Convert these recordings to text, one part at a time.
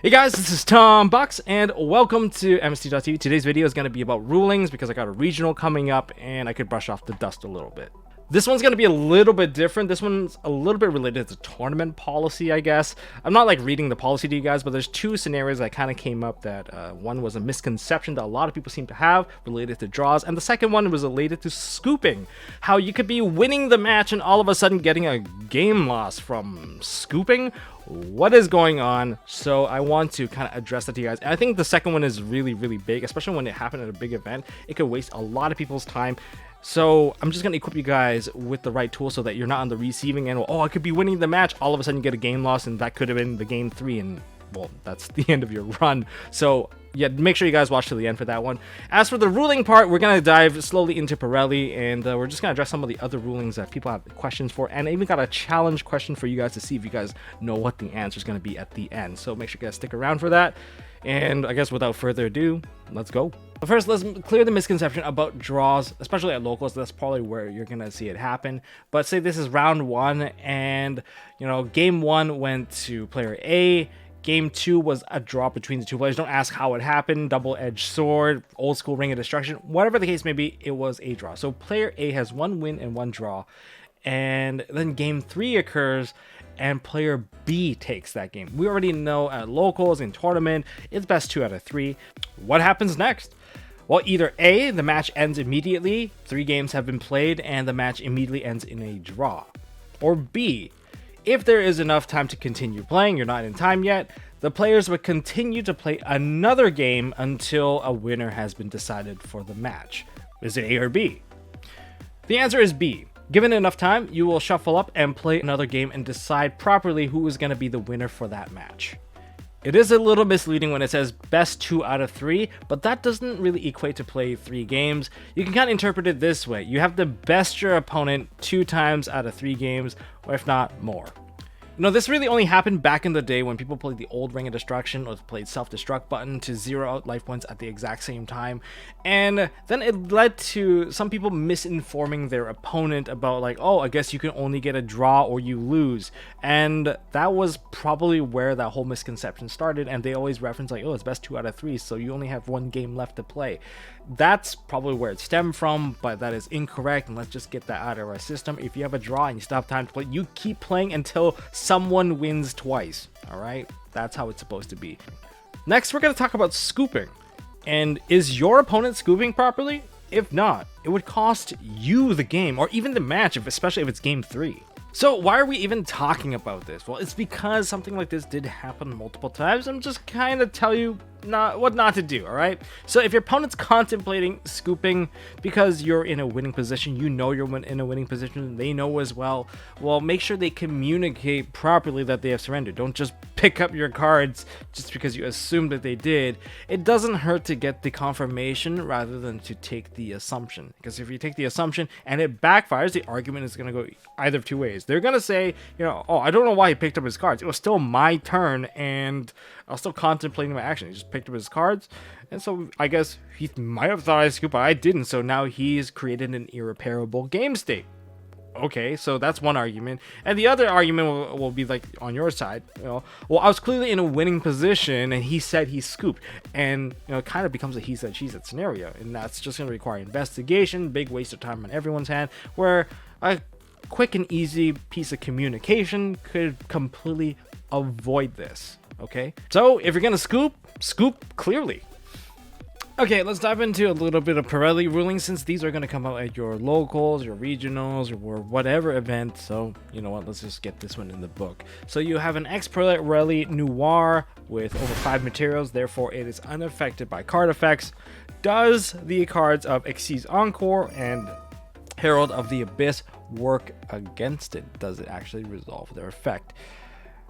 Hey guys, this is Tom Bucks, and welcome to MST.TV. Today's video is going to be about rulings because I got a regional coming up and I could brush off the dust a little bit. This one's going to be a little bit different. This one's a little bit related to tournament policy, I guess. I'm not like reading the policy to you guys, but there's two scenarios that kind of came up that one was a misconception that a lot of people seem to have related to draws, and the second one was related to scooping. How you could be winning the match and all of a sudden getting a game loss from scooping. What is going on? So I want to kind of address that to you guys. And I think the second one is really big, especially when it happened at a big event. It could waste a lot of people's time. So I'm just going to equip you guys with the right tools so that you're not on the receiving end. Oh, I could be winning the match. All of a sudden you get a game loss, and that could have been the game 3, and well, that's the end of your run. So yeah, make sure you guys watch till the end for that one. As for the ruling part, we're going to dive slowly into Purrely, and we're just going to address some of the other rulings that people have questions for, and I even got a challenge question for you guys to see if you guys know what the answer is going to be at the end. So make sure you guys stick around for that. And I guess without further ado, let's go. But first, let's clear the misconception about draws, especially at locals. That's probably where you're going to see it happen. But say this is round 1, and you know, game 1 went to player A. Game 2 was a draw between the two players. Don't ask how it happened. Double-edged sword, old school ring of destruction. Whatever the case may be, it was a draw. So player A has 1 win and 1 draw. And then game 3 occurs, and player B takes that game. We already know at locals and tournament, it's best 2 out of 3. What happens next? Well, either A, the match ends immediately, 3 games have been played, and the match immediately ends in a draw. Or B, if there is enough time to continue playing, you're not in time yet, the players would continue to play another game until a winner has been decided for the match. Is it A or B? The answer is B. Given enough time, you will shuffle up and play another game and decide properly who is going to be the winner for that match. It is a little misleading when it says best 2 out of 3, but that doesn't really equate to play 3 games. You can kind of interpret it this way. You have to best your opponent 2 times out of 3 games, or if not more. You know, this really only happened back in the day when people played the old Ring of Destruction or played self-destruct button to zero out life points at the exact same time. And then it led to some people misinforming their opponent about like, oh, I guess you can only get a draw or you lose. And that was probably where that whole misconception started. And they always reference like, oh, it's best 2 out of 3, so you only have 1 game left to play. That's probably where it stemmed from, but that is incorrect, and let's just get that out of our system. If you have a draw and you still have time to play, you keep playing until someone wins twice. All right, that's how it's supposed to be. Next, we're going to talk about scooping. And is your opponent scooping properly? If not, it would cost you the game or even the match, especially if it's game 3. So why are we even talking about this? Well, it's because something like this did happen multiple times. I'm just kind of tell you what not to do, all right? So if your opponent's contemplating scooping because you're in a winning position, you know you're in a winning position, they know as well, well, make sure they communicate properly that they have surrendered. Don't just pick up your cards just because you assume that they did. It doesn't hurt to get the confirmation rather than to take the assumption, because if you take the assumption and it backfires, the argument is going to go either of 2 ways. They're going to say, you know, oh, I don't know why he picked up his cards. It was still my turn, and I was still contemplating my action. He just picked up his cards, and so I guess he might have thought I scooped, but I didn't, so now he's created an irreparable game state. Okay, so that's one argument. And the other argument will be like on your side, you know, well, I was clearly in a winning position and he said he scooped, and you know, it kind of becomes a he said she said scenario, and that's just going to require investigation, big waste of time on everyone's hand, where a quick and easy piece of communication could completely avoid this. Okay, so if you're gonna scoop clearly. Okay, let's dive into a little bit of Purrely ruling, since these are going to come out at your locals, your regionals, or whatever event. So, you know what, let's just get this one in the book. So you have an Purrely Noir with over 5 materials, therefore it is unaffected by card effects. Does the cards of Xyz Encore and Herald of the Abyss work against it? Does it actually resolve their effect?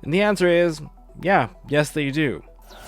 And the answer is, yes they do.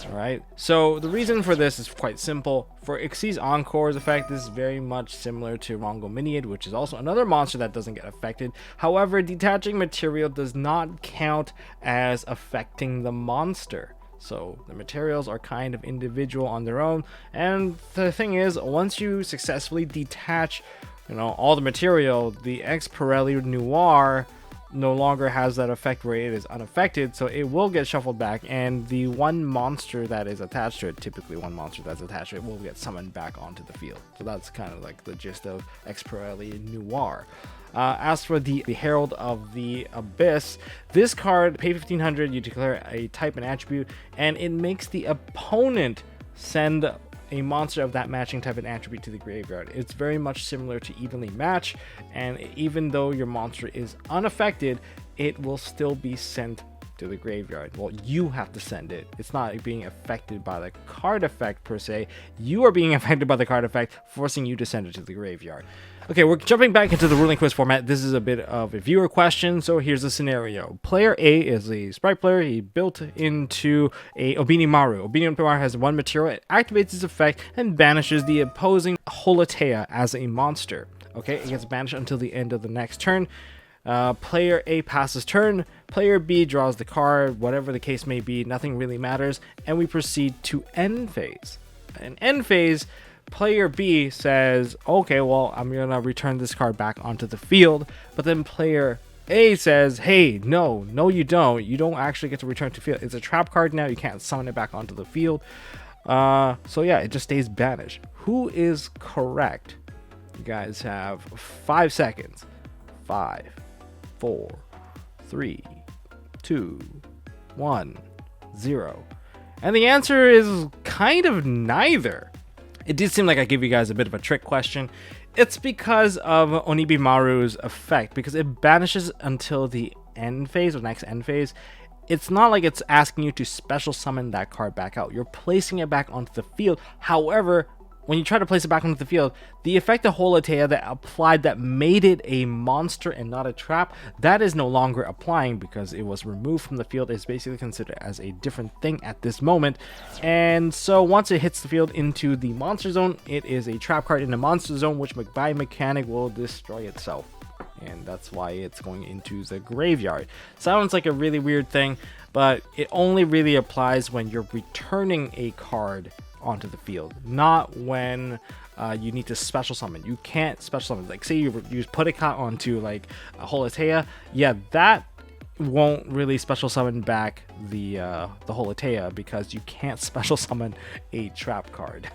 Alright, so the reason for this is quite simple. For Xyz Encore's effect, this is very much similar to Mongominiad, which is also another monster that doesn't get affected. However, detaching material does not count as affecting the monster. So the materials are kind of individual on their own, and the thing is, once you successfully detach, you know, all the material, the Purrely Noir no longer has that effect where it is unaffected, so it will get shuffled back, and the one monster that is attached to it, typically one monster that's attached to it, will get summoned back onto the field. So that's kind of like the gist of Purrely Noir. As for the Herald of the Abyss, this card, pay 1500, you declare a type and attribute, and it makes the opponent send a monster of that matching type and attribute to the graveyard. It's very much similar to Evenly Match, and even though your monster is unaffected, it will still be sent to the graveyard. Well, you have to send it. It's not being affected by the card effect per se. You are being affected by the card effect, forcing you to send it to the graveyard. Okay, we're jumping back into the ruling quiz format. This is a bit of a viewer question, so here's the scenario. Player A is a sprite player. He built into a Onibimaru. Onibimaru has one material. It activates its effect and banishes the opposing Holeutea as a monster. Okay, it gets banished until the end of the next turn. Player A passes turn. Player B draws the card. Whatever the case may be, nothing really matters. And we proceed to end phase. In end phase, player B says, okay, well, I'm gonna return this card back onto the field. But then player A says, hey, no, you don't. You don't actually get to return to field. It's a trap card now. You can't summon it back onto the field. So yeah, it just stays banished. Who is correct? You guys have 5 seconds. 5, 4, 3, 2, 1, 0. And the answer is kind of neither. It did seem like I gave you guys a bit of a trick question. It's because of Onibimaru's effect, because it banishes until the end phase or next end phase. It's not like it's asking you to special summon that card back out. You're placing it back onto the field. However, when you try to place it back onto the field, the effect of Holeutea that applied that made it a monster and not a trap, that is no longer applying because it was removed from the field. It's basically considered as a different thing at this moment. And so once it hits the field into the monster zone, it is a trap card in the monster zone, which by mechanic will destroy itself. And that's why it's going into the graveyard. Sounds like a really weird thing, but it only really applies when you're returning a card onto the field, not when you need to special summon. You can't special summon. Like say you use Purrely onto like a Holeutea, yeah, that won't really special summon back the Holeutea because you can't special summon a trap card,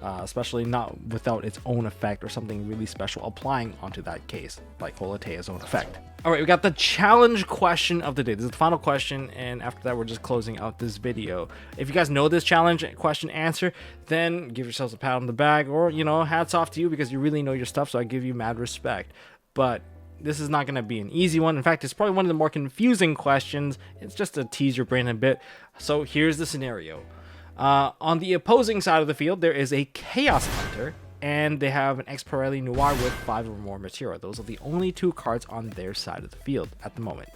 especially not without its own effect or something really special applying onto that case, like Holeutea's own effect. All right, we got the challenge question of the day. This is the final question, and after that, we're just closing out this video. If you guys know this challenge question answer, then give yourselves a pat on the back, or, you know, hats off to you because you really know your stuff, so I give you mad respect. But this is not going to be an easy one. In fact, it's probably one of the more confusing questions. It's just to tease your brain a bit. So here's the scenario. On the opposing side of the field, there is a Chaos Hunter, and they have an Purrely Noir with 5 or more material. Those are the only 2 cards on their side of the field at the moment.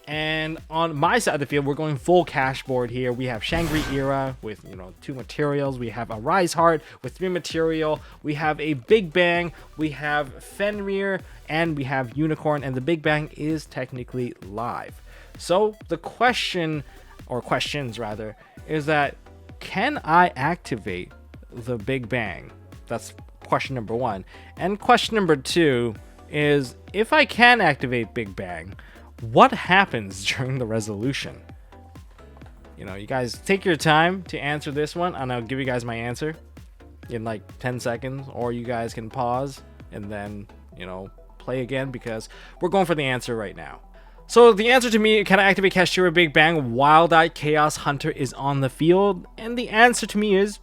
And on my side of the field, we're going full cash board here. We have Shangri-Era with, you know, 2 materials. We have a Rise Heart with 3 material. We have a Big Bang. We have Fenrir, and we have Unicorn. And the Big Bang is technically live. So the question, or questions rather, is that can I activate the Big Bang? That's question number 1. And question number 2 is, if I can activate Big Bang, what happens during the resolution? You know, you guys take your time to answer this one, and I'll give you guys my answer in like 10 seconds, or you guys can pause and then, you know, play again because we're going for the answer right now. So the answer to me, can I activate KASHTIRA Big Bang while that Chaos Hunter is on the field? And the answer to me is,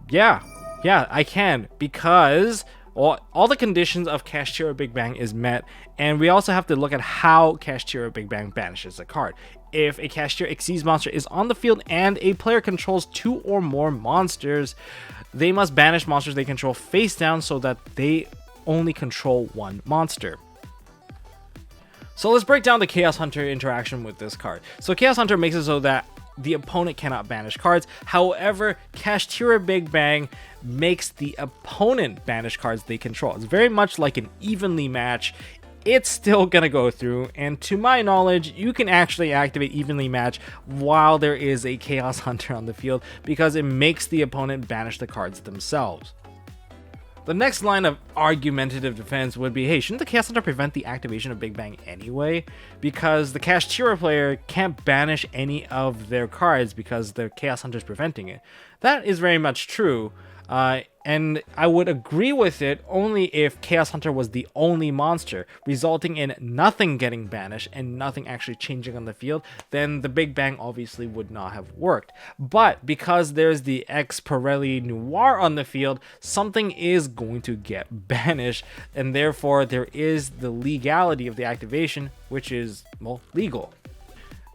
yeah, I can, because all the conditions of KASHTIRA Big Bang is met, and we also have to look at how KASHTIRA Big Bang banishes a card. If a KASHTIRA Xyz monster is on the field and a player controls 2 or more monsters, they must banish monsters they control face down so that they only control 1 monster. So let's break down the Chaos Hunter interaction with this card. So Chaos Hunter makes it so that the opponent cannot banish cards. However, KASHTIRA Big Bang makes the opponent banish cards they control. It's very much like an evenly match. It's still gonna go through, and to my knowledge, you can actually activate evenly match while there is a Chaos Hunter on the field because it makes the opponent banish the cards themselves. The next line of argumentative defense would be, hey, shouldn't the Chaos Hunter prevent the activation of Big Bang anyway? Because the KASHTIRA player can't banish any of their cards because the Chaos Hunter is preventing it. That is very much true. And I would agree with it only if Chaos Hunter was the only monster, resulting in nothing getting banished and nothing actually changing on the field. Then the Big Bang obviously would not have worked. But because there's the Purrely Noir on the field, something is going to get banished, and therefore there is the legality of the activation, which is, well, legal.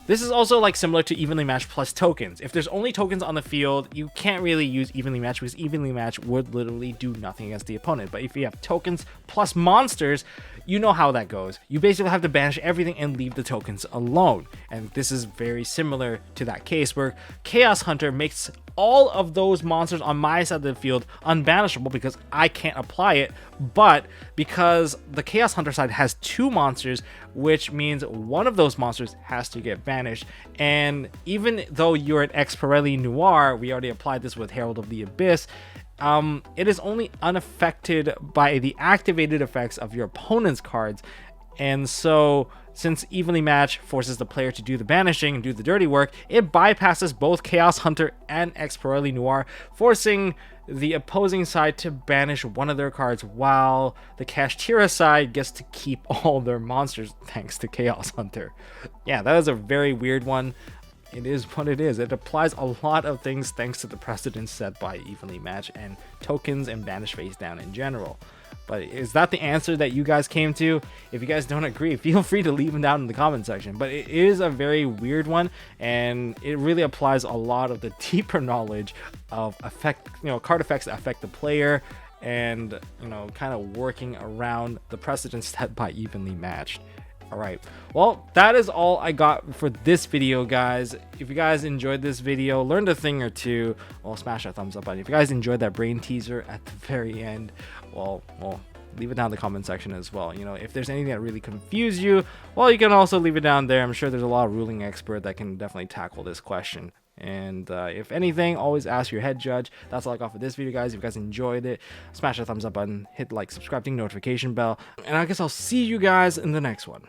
This is also like similar to evenly matched plus tokens. If there's only tokens on the field, you can't really use evenly matched because evenly matched would literally do nothing against the opponent. But if you have tokens plus monsters, you know how that goes. You basically have to banish everything and leave the tokens alone. And this is very similar to that case where Chaos Hunter makes all of those monsters on my side of the field unbanishable because I can't apply it, but because the Chaos Hunter side has 2 monsters, which means one of those monsters has to get banished. And even though you're an Purrely Noir, we already applied this with Herald of the Abyss, it is only unaffected by the activated effects of your opponent's cards. And so, since evenly match forces the player to do the banishing and do the dirty work, it bypasses both Chaos Hunter and Purrely Noir, forcing the opposing side to banish one of their cards while the KASHTIRA side gets to keep all their monsters thanks to Chaos Hunter. Yeah, that is a very weird one. It is what it is. It applies a lot of things thanks to the precedents set by evenly match and tokens and banish face down in general. But is that the answer that you guys came to? If you guys don't agree, feel free to leave them down in the comment section. But it is a very weird one, and it really applies a lot of the deeper knowledge of card effects that affect the player, and kind of working around the precedents set by evenly matched. Alright, well, that is all I got for this video, guys. If you guys enjoyed this video, learned a thing or two, well, smash that thumbs up button. If you guys enjoyed that brain teaser at the very end, well, leave it down in the comment section as well. If there's anything that really confused you, well, you can also leave it down there. I'm sure there's a lot of ruling expert that can definitely tackle this question. And if anything, always ask your head judge. That's all I got for this video, guys. If you guys enjoyed it, smash the thumbs up button, hit like, subscribe, ding notification bell, and I guess I'll see you guys in the next one.